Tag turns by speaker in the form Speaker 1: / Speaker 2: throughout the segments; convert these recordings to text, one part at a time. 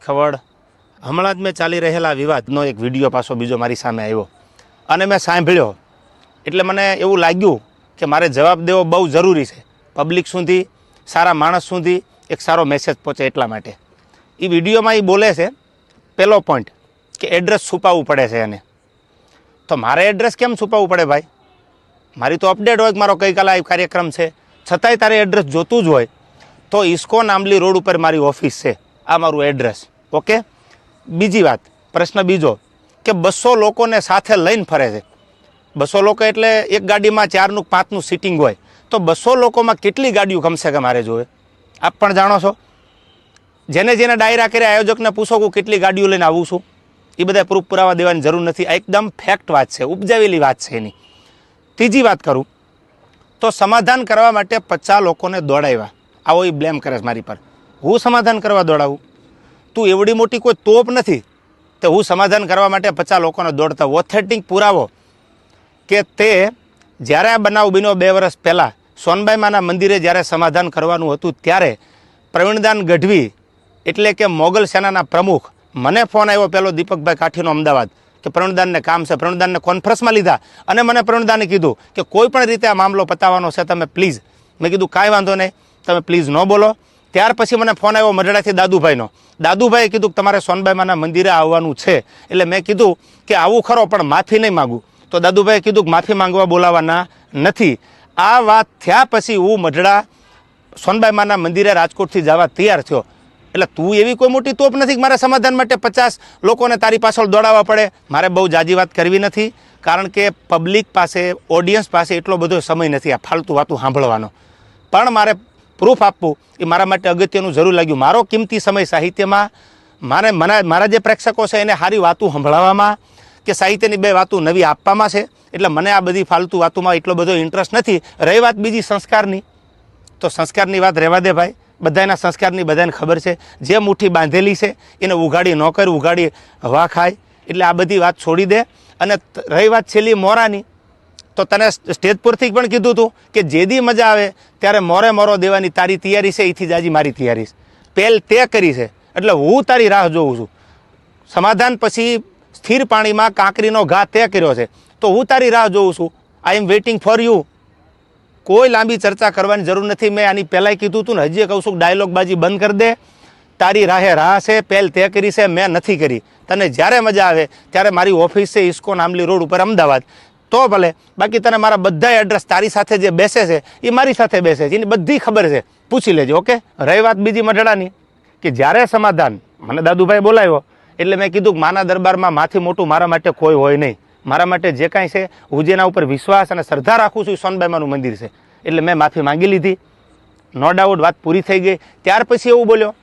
Speaker 1: ખવડ હમણાં જ મેં ચાલી રહેલા વિવાદનો એક વિડીયો પાછો બીજો મારી સામે આવ્યો અને મેં સાંભળ્યો એટલે મને એવું લાગ્યું કે મારે જવાબ દેવો બહુ જરૂરી છે. પબ્લિક સુધી, સારા માણસ સુધી એક સારો મેસેજ પહોંચે એટલા માટે. એ વિડીયોમાં એ બોલે છે પહેલો પોઈન્ટ કે એડ્રેસ છુપાવવું પડે છે એને. તો મારે એડ્રેસ કેમ છુપાવવું પડે ભાઈ? મારી તો અપડેટ હોય કે મારો ગઈકાલે આ કાર્યક્રમ છે, છતાંય તારે એડ્રેસ જોતું જ હોય તો ઇસ્કોન આંબલી રોડ ઉપર મારી ઓફિસ છે, આ મારું એડ્રેસ. ઓકે. બીજી વાત, પ્રશ્ન બીજો કે 200 લોકોને સાથે લઈને ફરે છે. 200 લોકો એટલે એક ગાડીમાં 4નું 5નું સીટિંગ હોય તો 200 લોકોમાં કેટલી ગાડીઓ કમસે કમ મારે જોવે? આપ પણ જાણો છો. જેને જેને ડાયરા કર્યા આયોજકને પૂછો કે કેટલી ગાડીઓ લઈને આવું છું, એ બધા પ્રૂફ પુરાવા દેવાની જરૂર નથી. આ એકદમ ફેક્ટ વાત છે, ઉપજાવેલી વાત છે એની. ત્રીજી વાત કરું તો સમાધાન કરવા માટે 50 લોકોને દોડાવ્યા. આવો એ બ્લેમ કરે છે મારી પર. હું સમાધાન કરવા દોડાવું? તું એવડી મોટી કોઈ તોપ નથી તો હું સમાધાન કરવા માટે 50 લોકોને દોડતા. ઓથેન્ટિક પુરાવો કે તે જ્યારે આ બનાવ બન્યો 2 વર્ષ પહેલાં સોનબાઈ માના મંદિરે જ્યારે સમાધાન કરવાનું હતું ત્યારે પ્રવીણદાન ગઢવી એટલે કે મોગલ સેનાના પ્રમુખ મને ફોન આવ્યો પેલો દીપકભાઈ કાઠીનો અમદાવાદ કે પ્રવીણદાનને કામ છે. પ્રવીણદાનને કોન્ફરન્સમાં લીધા અને મને પ્રવીણદાને કીધું કે કોઈ પણ રીતે આ મામલો પતાવવાનો છે તમે પ્લીઝ. મેં કીધું કાંઈ વાંધો નહીં, તમે પ્લીઝ ન બોલો. ત્યાર પછી મને ફોન આવ્યો મઢડાથી દાદુભાઈનો. દાદુભાઈએ કીધું કે તમારે સોનબાઈ માના મંદિરે આવવાનું છે. એટલે મેં કીધું કે આવું ખરો પણ માફી નહીં માગું. તો દાદુભાઈએ કીધું કે માફી માંગવા બોલાવવાના નથી. આ વાત થયા પછી હું મઢડા સોનબાઈ માના મંદિરે રાજકોટથી જવા તૈયાર થયો. એટલે તું એવી કોઈ મોટી તોપ નથી કે મારે સમાધાન માટે 50 લોકોને તારી પાછળ દોડાવવા પડે. મારે બહુ જાજી વાત કરવી નથી કારણ કે પબ્લિક પાસે, ઓડિયન્સ પાસે એટલો બધો સમય નથી આ ફાલતુ વાતું સાંભળવાનો. પણ મારે પ્રૂફ આપવું એ મારા માટે અગત્યનું જરૂર લાગ્યું. મારો કિંમતી સમય સાહિત્યમાં મારા જે પ્રેક્ષકો છે એને સારી વાતું સંભળાવવામાં કે સાહિત્યની 2 વાતો નવી આપવામાં છે. એટલે મને આ બધી ફાલતુ વાતોમાં એટલો બધો ઇન્ટરેસ્ટ નથી. રહી વાત બીજી સંસ્કારની, તો સંસ્કારની વાત રહેવા દે ભાઈ. બધાના સંસ્કારની બધાને ખબર છે. જે મુઠ્ઠી બાંધેલી છે એને ઉઘાડી ન કર, ઉઘાડી હવા ખાય. એટલે આ બધી વાત છોડી દે. અને રહી વાત છેલ્લી મોરાની, તો તને સ્ટેજ પરથી પણ કીધું હતું કે જેદી મજા આવે ત્યારે મોરો દેવાની તારી તૈયારી છે, એથી જાજી મારી તૈયારી છે. પહેલ તે કરી છે એટલે હું તારી રાહ જોઉં છું. સમાધાન પછી સ્થિર પાણીમાં કાંકરીનો ઘા તે કર્યો છે તો હું તારી રાહ જોઉં છું. આઈ એમ વેઇટિંગ ફોર યુ. કોઈ લાંબી ચર્ચા કરવાની જરૂર નથી. મેં આની પહેલાંય કીધું હતું ને, હજી કહું છું ડાયલોગબાજી બંધ કરી દે. તારી રાહે રાહ છે, પહેલ તે કરી છે, મેં નથી કરી. તને જ્યારે મજા આવે ત્યારે મારી ઓફિસ છે ઇસ્કોન આંબલી રોડ ઉપર અમદાવાદ, તો ભલે. બાકી તને મારા બધા એડ્રેસ તારી સાથે જે બેસે છે એ મારી સાથે બેસે છે, એની બધી ખબર છે, પૂછી લેજો. ઓકે. રહી વાત બીજી મઢડાની કે જ્યારે સમાધાન મને દાદુભાઈ બોલાવ્યો એટલે મેં કીધું કે માના દરબારમાં માથી મોટું મારા માટે કોઈ હોય નહીં. મારા માટે જે કાંઈ છે હું જેના ઉપર વિશ્વાસ અને શ્રદ્ધા રાખું છું એ સોનબાઈ માનું મંદિર છે. એટલે મેં માફી માંગી લીધી. નો ડાઉટ વાત પૂરી થઈ ગઈ. ત્યાર પછી એવું બોલ્યો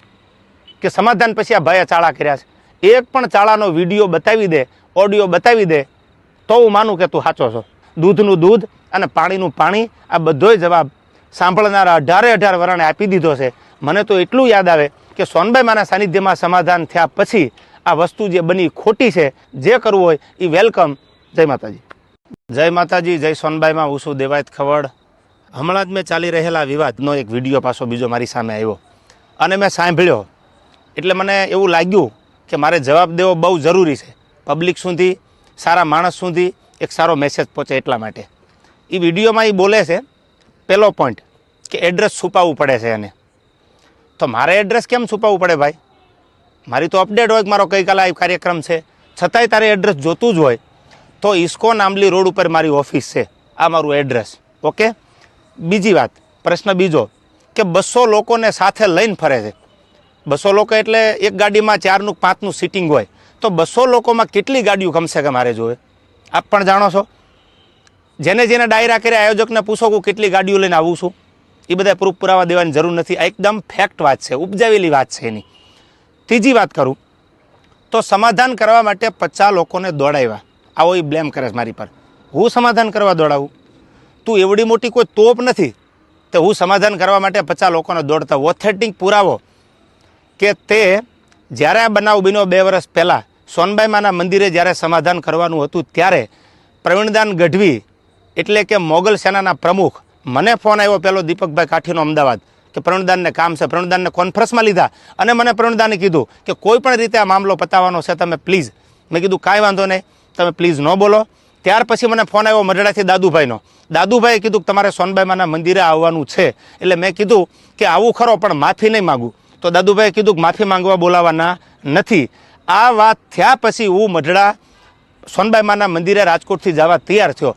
Speaker 1: કે સમાધાન પછી આ ભાઈએ ચાળા કર્યા છે. એક પણ ચાળાનો વિડીયો બતાવી દે, ઓડિયો બતાવી દે તો હું માનું કે તું સાચો છો. દૂધનું દૂધ અને પાણીનું પાણી, આ બધોય જવાબ સાંભળનારા 18 વરણે આપી દીધો છે. મને તો એટલું યાદ આવે કે સોનબાઈ માના સાનિધ્યમાં સમાધાન થયા પછી આ વસ્તુ જે બની ખોટી છે. જે કરવું હોય એ વેલકમ. જય માતાજી. જય માતાજી, જય સોનબાઈમાં. હું છું દેવાયત ખવડ. હમણાં જ મેં ચાલી રહેલા વિવાદનો એક વિડીયો પાછો બીજો મારી સામે આવ્યો અને મેં સાંભળ્યો એટલે મને એવું લાગ્યું કે મારે જવાબ દેવો બહુ જરૂરી છે. પબ્લિક સુધી, સારા માણસ સુધી એક સારો મેસેજ પહોંચે એટલા માટે. એ વિડીયોમાં એ બોલે છે પહેલો પોઈન્ટ કે એડ્રેસ છુપાવવું પડે છે એને. તો મારે એડ્રેસ કેમ છુપાવવું પડે ભાઈ? મારી તો અપડેટ હોય કે મારો ગઈકાલે આ કાર્યક્રમ છે, છતાંય તારે એડ્રેસ જોતું જ હોય તો ઇસ્કોન આંબલી રોડ ઉપર મારી ઓફિસ છે, આ મારું એડ્રેસ. ઓકે. બીજી વાત, પ્રશ્ન બીજો કે 200 લોકોને સાથે લઈને ફરે છે. 200 લોકો એટલે એક ગાડીમાં 4નું 5નું સીટિંગ હોય તો 200 લોકોમાં કેટલી ગાડીઓ કમસે કમ મારે જોવે? આપ પણ જાણો છો. જેને જેને ડાયરા કર્યા આયોજકને પૂછો કે કેટલી ગાડીઓ લઈને આવું છું, એ બધા પ્રૂફ પુરાવા દેવાની જરૂર નથી. આ એકદમ ફેક્ટ વાત છે, ઉપજાવેલી વાત છે એની. ત્રીજી વાત કરું તો સમાધાન કરવા માટે 50 લોકોને દોડાવ્યા. આવો એ બ્લેમ કરે છે મારી પર. હું સમાધાન કરવા દોડાવું? તું એવડી મોટી કોઈ તોપ નથી તો હું સમાધાન કરવા માટે 50 લોકોને દોડતા. ઓથેન્ટિક પુરાવો કે તે જ્યારે આ બનાવ બન્યો 2 વર્ષ પહેલાં સોનબાઈ માના મંદિરે જ્યારે સમાધાન કરવાનું હતું ત્યારે પ્રવીણદાન ગઢવી એટલે કે મોગલ સેનાના પ્રમુખ મને ફોન આવ્યો પેલો દીપકભાઈ કાઠીનો અમદાવાદ કે પ્રણદાનને કામ છે, પ્રણદાનને કોન્ફરન્સમાં લીધા અને મને પ્રણદાને કીધું કે કોઈ પણ રીતે આ મામલો પતાવવાનો છે, તમે પ્લીઝ. મેં કીધું કાંઈ વાંધો નહીં, તમે પ્લીઝ ન બોલો. ત્યાર પછી મને ફોન આવ્યો મઢડાથી દાદુભાઈનો. દાદુભાઈએ કીધું કે તમારે સોનબાઈમાના મંદિરે આવવાનું છે. એટલે મેં કીધું કે આવું ખરો, પણ માફી નહીં માગું. તો દાદુભાઈએ કીધું કે માફી માંગવા બોલાવાના નથી. આ વાત થયા પછી હું મઢડા સોનબાઈમાના મંદિરે રાજકોટથી જવા તૈયાર થયો.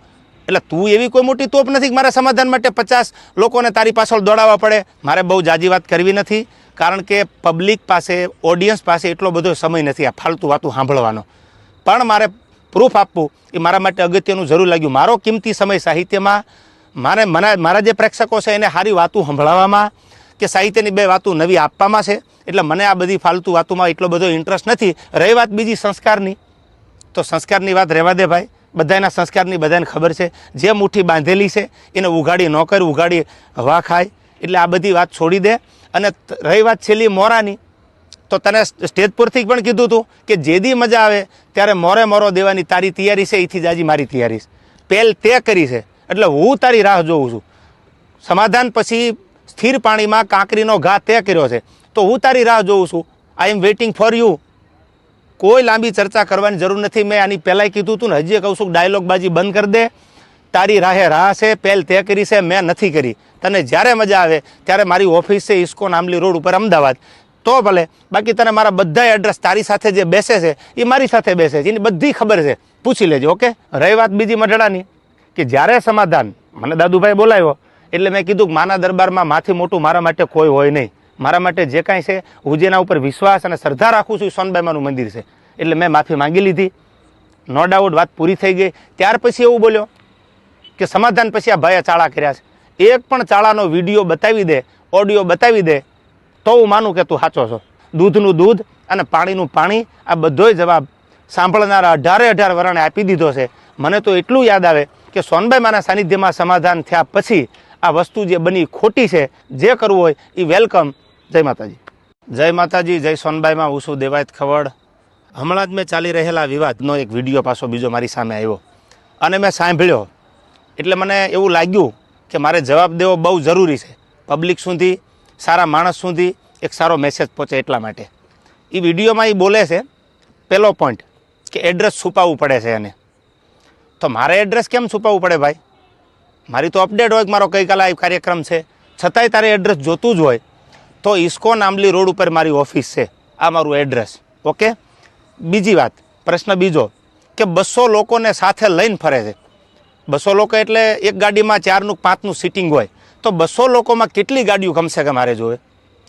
Speaker 1: એટલે તું એવી કોઈ મોટી તોપ નથી કે મારા સમાધાન માટે 50 લોકોને તારી પાછળ દોડાવવા પડે. મારે બહુ જાજી વાત કરવી નથી, કારણ કે પબ્લિક પાસે, ઓડિયન્સ પાસે એટલો બધો સમય નથી આ ફાલતુ વાતું સાંભળવાનો. પણ મારે પ્રૂફ આપવું એ મારા માટે અગત્યનું જરૂર લાગ્યું. મારો કિંમતી સમય સાહિત્યમાં મારા જે પ્રેક્ષકો છે એને સારી વાતું સંભળાવવામાં કે સાહિત્યની 2 વાતું નવી આપવામાં છે. એટલે મને આ બધી ફાલતુ વાતોમાં એટલો બધો ઇન્ટરેસ્ટ નથી. રહી વાત બીજી સંસ્કારની, તો સંસ્કારની વાત રહેવા દે ભાઈ. બધાના સંસ્કારની બધાને ખબર છે. જે મુઠ્ઠી બાંધેલી છે એને ઉઘાડી ન કર, ઉઘાડી હવા ખાય. એટલે આ બધી વાત છોડી દે. અને રહી વાત છેલ્લી મોરાની, તો તને સ્ટેજ પરથી પણ કીધું હતું કે જેદી મજા આવે ત્યારે મોરો દેવાની તારી તૈયારી છે, એથી જાજી મારી તૈયારી છે. પહેલ તે કરી છે, એટલે હું તારી રાહ જોઉં છું. સમાધાન પછી સ્થિર પાણીમાં કાંકરીનો ઘા તે કર્યો છે, તો હું તારી રાહ જોઉં છું. આઈ એમ વેઇટિંગ ફોર યુ. કોઈ લાંબી ચર્ચા કરવાની જરૂર નથી. મેં આની પહેલાંય કીધું હતું ને, હજી કહું છું, ડાયલોગબાજી બંધ કરી દે. તારી રાહે રાહ છે, પહેલ તે કરી છે, મેં નથી કરી. તને જ્યારે મજા આવે ત્યારે મારી ઓફિસ છે ઇસ્કોન આંબલી રોડ ઉપર અમદાવાદ, તો ભલે. બાકી તને મારા બધા એડ્રેસ તારી સાથે જે બેસે છે એ મારી સાથે બેસે છે, એની બધી ખબર છે, પૂછી લેજો. ઓકે. રહી વાત બીજી મઢડાની, કે જ્યારે સમાધાન મને દાદુભાઈ બોલાવ્યો એટલે મેં કીધું કે માના દરબારમાં માથી મોટું મારા માટે કોઈ હોય નહીં. મારા માટે જે કાંઈ છે, હું જેના ઉપર વિશ્વાસ અને શ્રદ્ધા રાખું છું એ સોનબાઈમાનું મંદિર છે. એટલે મેં માફી માંગી લીધી. નો ડાઉટ વાત પૂરી થઈ ગઈ. ત્યાર પછી એવું બોલ્યો કે સમાધાન પછી આ ભાઈએ ચાળા કર્યા છે. એક પણ ચાળાનો વિડીયો બતાવી દે, ઓડિયો બતાવી દે, તો હું માનું કે તું સાચો છો. દૂધનું દૂધ અને પાણીનું પાણી, આ બધોય જવાબ સાંભળનારા 18 વરણે આપી દીધો છે. મને તો એટલું યાદ આવે કે સોનબાઈમાના સાનિધ્યમાં સમાધાન થયા પછી આ વસ્તુ જે બની ખોટી છે, જે કરવું હોય એ વેલકમ. જય માતાજી. જય માતાજી, જય સોનબાઈમાં. હું છું દેવાયત ખવડ. હમણાં જ મેં ચાલી રહેલા વિવાદનો એક વિડીયો પાછો બીજો મારી સામે આવ્યો અને મેં સાંભળ્યો. એટલે મને એવું લાગ્યું કે મારે જવાબ દેવો બહુ જરૂરી છે. પબ્લિક સુધી, સારા માણસ સુધી એક સારો મેસેજ પહોંચે એટલા માટે. એ વિડીયોમાં એ બોલે છે, પહેલો પોઈન્ટ, કે એડ્રેસ છુપાવવું પડે છે એને. તો મારે એડ્રેસ કેમ છુપાવવું પડે ભાઈ? મારી તો અપડેટ હોય કે મારો ગઈકાલે આ કાર્યક્રમ છે, છતાંય તારે એડ્રેસ જોતું જ હોય તો ઇસ્કોન આંબલી રોડ ઉપર મારી ઓફિસ છે, આ મારું એડ્રેસ. ઓકે. બીજી વાત, પ્રશ્ન બીજો, કે 200 લોકોને સાથે લઈને ફરે છે. 200 લોકો એટલે એક ગાડીમાં 4નું 5નું સીટિંગ હોય, તો 200 લોકોમાં કેટલી ગાડીઓ કમસે કમ મારે જોવે?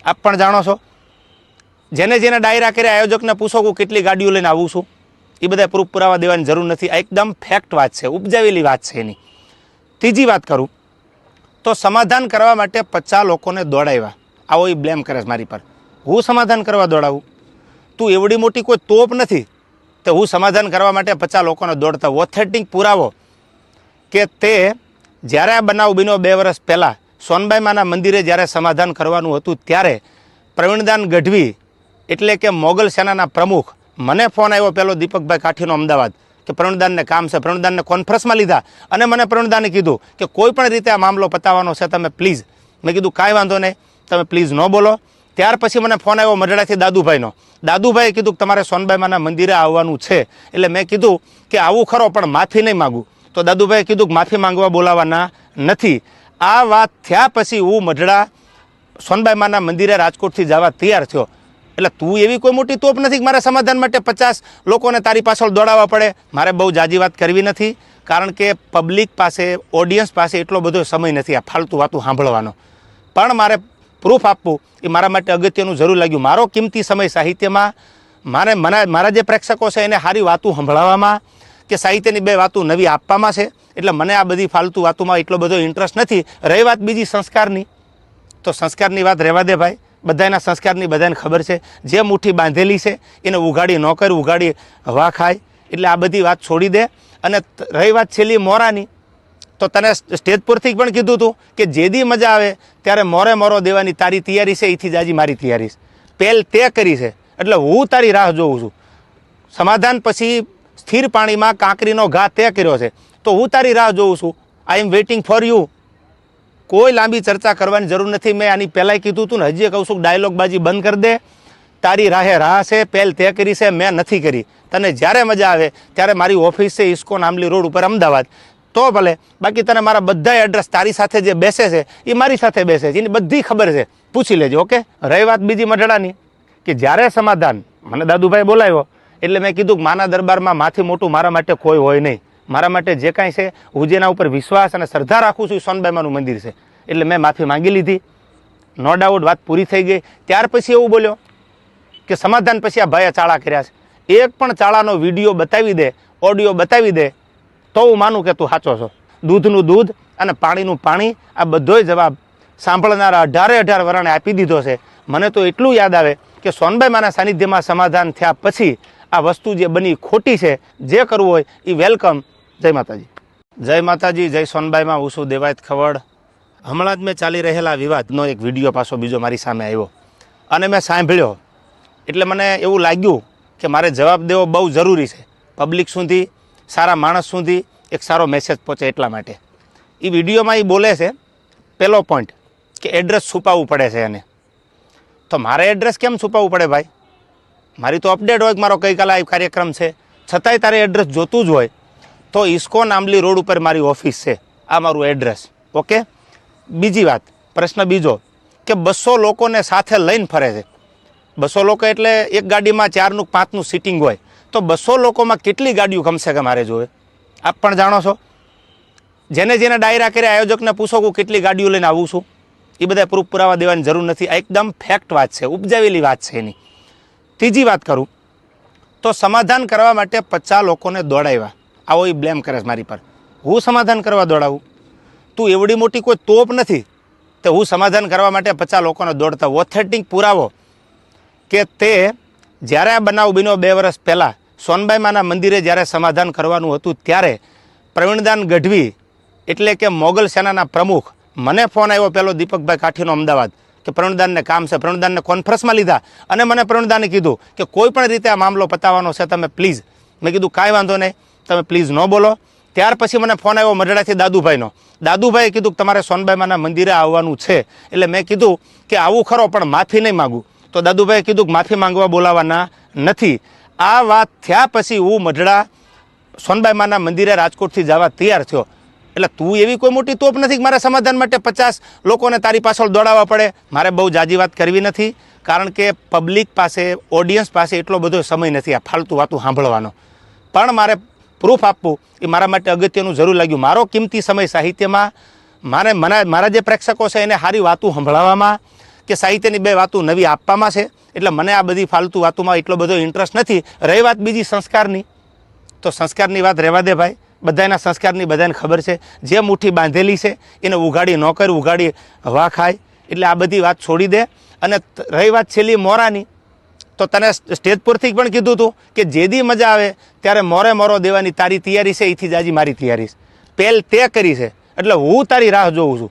Speaker 1: આપ પણ જાણો છો. જેને ડાયરા કર્યા આયોજકને પૂછો કે કેટલી ગાડીઓ લઈને આવું છું, એ બધા પ્રૂફ પુરાવા દેવાની જરૂર નથી. આ એકદમ ફેક્ટ વાત છે, ઉપજાવેલી વાત છે એની. ત્રીજી વાત કરું તો સમાધાન કરવા માટે 50 લોકોને દોડાવ્યા. આવો એ બ્લેમ કરે છે મારી પર. હું સમાધાન કરવા દોડાવું? તું એવડી મોટી કોઈ તોપ નથી તો હું સમાધાન કરવા માટે 50 લોકોને દોડતા. ઓથેન્ટિક પુરાવો કે તે જ્યારે આ બનાવ બન્યો 2 વર્ષ પહેલાં સોનબાઈમાના મંદિરે જ્યારે સમાધાન કરવાનું હતું ત્યારે પ્રવીણદાન ગઢવી એટલે કે મોગલ સેનાના પ્રમુખ, મને ફોન આવ્યો પેલો દીપકભાઈ કાઠીનો અમદાવાદ કે પ્રણદાનને કામ છે, પ્રણદાનને કોન્ફરન્સમાં લીધા અને મને પ્રણદાને કીધું કે કોઈ પણ રીતે આ મામલો પતાવવાનો છે, તમે પ્લીઝ. મેં કીધું કાંઈ વાંધો નહીં, તમે પ્લીઝ ન બોલો. ત્યાર પછી મને ફોન આવ્યો મઢડાથી દાદુભાઈનો. દાદુભાઈએ કીધું કે તમારે સોનબાઈમાના મંદિરે આવવાનું છે. એટલે મેં કીધું કે આવું ખરો, પણ માફી નહીં માગું. તો દાદુભાઈએ કીધું કે માફી માંગવા બોલાવાના નથી. આ વાત થયા પછી હું મઢડા સોનબાઈમાના મંદિરે રાજકોટથી જવા તૈયાર થયો. એટલે તું એવી કોઈ મોટી તોપ નથી કે મારા સમાધાન માટે 50 લોકોને તારી પાછળ દોડાવવા પડે. મારે બહુ જાજી વાત કરવી નથી, કારણ કે પબ્લિક પાસે, ઓડિયન્સ પાસે એટલો બધો સમય નથી આ ફાલતુ વાતું સાંભળવાનો. પણ મારે પ્રૂફ આપવું એ મારા માટે અગત્યનું જરૂર લાગ્યું. મારો કિંમતી સમય સાહિત્યમાં મારા જે પ્રેક્ષકો છે એને સારી વાતું સંભળાવવામાં કે સાહિત્યની 2 વાતું નવી આપવામાં છે. એટલે મને આ બધી ફાલતુ વાતોમાં એટલો બધો ઇન્ટરેસ્ટ નથી. રહી વાત બીજી સંસ્કારની, તો સંસ્કારની વાત રહેવા દે ભાઈ. બધાના સંસ્કારની બધાને ખબર છે. જે મુઠ્ઠી બાંધેલી છે એને ઉઘાડી ન કર, ઉઘાડી હવા ખાય. એટલે આ બધી વાત છોડી દે. અને રહી વાત છેલ્લી મોરાની, તો તને સ્ટેજ પરથી પણ કીધું હતું કે જેદી મજા આવે ત્યારે મોરો દેવાની તારી તૈયારી છે, એથી જાજી મારી તૈયારી છે. પહેલ તે કરી છે, એટલે હું તારી રાહ જોઉં છું. સમાધાન પછી સ્થિર પાણીમાં કાંકરીનો ઘા તે કર્યો છે, તો હું તારી રાહ જોઉં છું. આઈ એમ વેઇટિંગ ફોર યુ. કોઈ લાંબી ચર્ચા કરવાની જરૂર નથી. મેં આની પહેલાંય કીધું હતું ને, હજી કહું છું, ડાયલોગબાજી બંધ કરી દે. તારી રાહે રાહ છે, પહેલ તે કરી છે, મેં નથી કરી. તને જ્યારે મજા આવે ત્યારે મારી ઓફિસ છે ઇસ્કોન આંબલી રોડ ઉપર અમદાવાદ, તો ભલે. બાકી તને મારા બધા એડ્રેસ તારી સાથે જે બેસે છે એ મારી સાથે બેસે છે, એની બધી ખબર છે, પૂછી લેજો. ઓકે. રહી વાત બીજી મઢડાની, કે જ્યારે સમાધાન મને દાદુભાઈ બોલાવ્યો એટલે મેં કીધું કે માના દરબારમાં માથી મોટું મારા માટે કોઈ હોય નહીં. મારા માટે જે કાંઈ છે, હું જેના ઉપર વિશ્વાસ અને શ્રદ્ધા રાખું છું એ સોનબાઈમાનું મંદિર છે. એટલે મેં માફી માંગી લીધી. નો ડાઉટ વાત પૂરી થઈ ગઈ. ત્યાર પછી એવું બોલ્યો કે સમાધાન પછી આ ભાઈએ ચાળા કર્યા છે. એક પણ ચાળાનો વિડીયો બતાવી દે, ઓડિયો બતાવી દે, તો હું માનું કે તું સાચો છો. દૂધનું દૂધ અને પાણીનું પાણી, આ બધોય જવાબ સાંભળનારા 18 વરણે આપી દીધો છે. મને તો એટલું યાદ આવે કે સોનબાઈમાના સાનિધ્યમાં સમાધાન થયા પછી આ વસ્તુ જે બની ખોટી છે, જે કરવું હોય એ વેલકમ. જય માતાજી. જય માતાજી, જય સોનબાઈમાં. હું છું દેવાયત ખવડ. હમણાં જ મેં ચાલી રહેલા વિવાદનો એક વિડીયો પાછો બીજો મારી સામે આવ્યો અને મેં સાંભળ્યો એટલે મને એવું લાગ્યું કે મારે જવાબ દેવો બહુ જરૂરી છે. પબ્લિક સુધી, સારા માણસ સુધી એક સારો મેસેજ પહોંચે એટલા માટે. એ વિડીયોમાં એ બોલે છે, પહેલો પોઈન્ટ, કે એડ્રેસ છુપાવવું પડે છે એને. તો મારે એડ્રેસ કેમ છુપાવવું પડે ભાઈ? મારી તો અપડેટ હોય કે મારો ગઈકાલે આ કાર્યક્રમ છે, છતાંય તારે એડ્રેસ જોતું જ હોય તો ઇસ્કોન આંબલી રોડ ઉપર મારી ઓફિસ છે, આ મારું એડ્રેસ. ઓકે. બીજી વાત, પ્રશ્ન બીજો, કે 200 લોકોને સાથે લઈને ફરે છે. 200 લોકો એટલે એક ગાડીમાં 4નું 5નું સીટિંગ હોય, તો 200 લોકોમાં કેટલી ગાડીઓ કમસે કમ મારે જોવે? આપ પણ જાણો છો. જેને જેને ડાયરા કર્યા આયોજકને પૂછો કે કેટલી ગાડીઓ લઈને આવું છું, એ બધા પ્રૂફ પુરાવા દેવાની જરૂર નથી. આ એકદમ ફેક્ટ વાત છે, ઉપજાવેલી વાત છે એની. ત્રીજી વાત કરું તો સમાધાન કરવા માટે 50 લોકોને દોડાવ્યા. આવો એ બ્લેમ કરે છે મારી પર. હું સમાધાન કરવા દોડાવું? તું એવડી મોટી કોઈ તોપ નથી તો હું સમાધાન કરવા માટે 50 લોકોને દોડતા. ઓથેન્ટિક પુરાવો કે તે જ્યારે આ બનાવ બન્યો 2 વર્ષ પહેલાં સોનબાઈમાના મંદિરે જ્યારે સમાધાન કરવાનું હતું ત્યારે પ્રવીણદાન ગઢવી એટલે કે મોગલ સેનાના પ્રમુખ, મને ફોન આવ્યો પેલો દીપકભાઈ કાઠીનો અમદાવાદ કે પ્રવીણદાનને કામ છે. પ્રવીણદાનને કોન્ફરન્સમાં લીધા અને મને પ્રવીણદાને કીધું કે કોઈ પણ રીતે આ મામલો પતાવવાનો છે, તમે પ્લીઝ. મેં કીધું કાંઈ વાંધો નહીં, તમે પ્લીઝ ન બોલો. ત્યાર પછી મને ફોન આવ્યો મઢડાથી દાદુભાઈનો. દાદુભાઈએ કીધું કે તમારે સોનબાઈમાના મંદિરે આવવાનું છે. એટલે મેં કીધું કે આવું ખરો પણ માફી નહીં માગું. તો દાદુભાઈએ કીધું કે માફી માંગવા બોલાવાના નથી. આ વાત થયા પછી હું મઢડા સોનબાઈમાના મંદિરે રાજકોટથી જવા તૈયાર થયો. એટલે તું એવી કોઈ મોટી તોપ નથી કે મારે સમાધાન માટે 50 લોકોને તારી પાછળ દોડાવવા પડે. મારે બહુ જાજી વાત કરવી નથી, કારણ કે પબ્લિક પાસે, ઓડિયન્સ પાસે એટલો બધો સમય નથી આ ફાલતુ વાતું સાંભળવાનો. પણ મારે પ્રૂફ આપવું એ મારા માટે અગત્યનું જરૂર લાગ્યું. મારો કિંમતી સમય સાહિત્યમાં મારા જે પ્રેક્ષકો છે એને સારી વાતું સંભળાવવામાં કે સાહિત્યની 2 વાતો નવી આપવામાં છે. એટલે મને આ બધી ફાલતુ વાતોમાં એટલો બધો ઇન્ટરેસ્ટ નથી. રહી વાત બીજી સંસ્કારની, તો સંસ્કારની વાત રહેવા દે ભાઈ. બધાના સંસ્કારની બધાને ખબર છે. જે મુઠ્ઠી બાંધેલી છે એને ઉઘાડી ન કર, ઉઘાડી હવા ખાય. એટલે આ બધી વાત છોડી દે. અને રહી વાત છેલ્લી મોરાની, તો તને સ્ટેજ પરથી પણ કીધું હતું કે જેદી મજા આવે ત્યારે મોરો દેવાની તારી તૈયારી છે, એથી જાજી મારી તૈયારી છે. પહેલ તે કરી છે એટલે હું તારી રાહ જોઉં છું.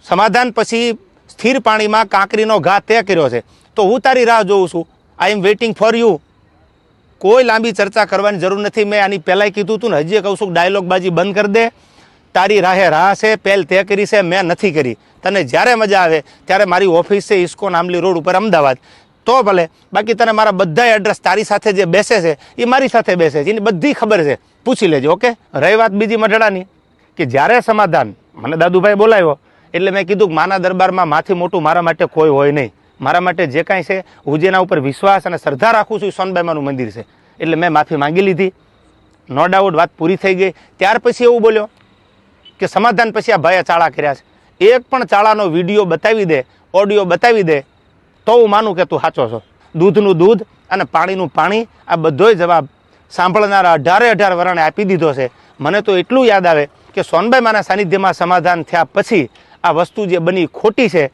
Speaker 1: સમાધાન પછી સ્થિર પાણીમાં કાંકરીનો ઘા તે કર્યો છે, તો હું તારી રાહ જોઉં છું. આઈ એમ વેઇટિંગ ફોર યુ. કોઈ લાંબી ચર્ચા કરવાની જરૂર નથી. મેં આની પહેલાંય કીધું હતું ને, હજી કહું છું, ડાયલોગબાજી બંધ કરી દે. તારી રાહે રાહ છે, પહેલ તે કરી છે, મેં નથી કરી. તને જ્યારે મજા આવે ત્યારે મારી ઓફિસ છે ઇસ્કોન આંબલી રોડ ઉપર અમદાવાદ, તો ભલે. બાકી તને મારા બધા એડ્રેસ તારી સાથે જે બેસે છે એ મારી સાથે બેસે છે, એની બધી ખબર છે, પૂછી લેજો. ઓકે. રહી વાત બીજી મઢડાની, કે જ્યારે સમાધાન મને દાદુભાઈ બોલાવ્યો એટલે મેં કીધું કે માના દરબારમાં માથી મોટું મારા માટે કોઈ હોય નહીં. મારા માટે જે કાંઈ છે, હું જેના ઉપર વિશ્વાસ અને શ્રદ્ધા રાખું છું એ સોનબાઈમાનું મંદિર છે. એટલે મેં માફી માંગી લીધી. નો ડાઉટ વાત પૂરી થઈ ગઈ. ત્યાર પછી એવું બોલ્યો કે સમાધાન પછી આ ભાઈએ ચાળા કર્યા છે. એક પણ ચાળાનો વિડીયો બતાવી દે, ઓડિયો બતાવી દે, તો હું માનું કે તું સાચો છો. દૂધનું દૂધ અને પાણીનું પાણી, આ બધોય જવાબ સાંભળનારા 18 વરણે આપી દીધો છે. મને તો એટલું યાદ આવે કે સોનબાઈમાના સાનિધ્યમાં સમાધાન થયા પછી આ વસ્તુ જે બની ખોટી છે,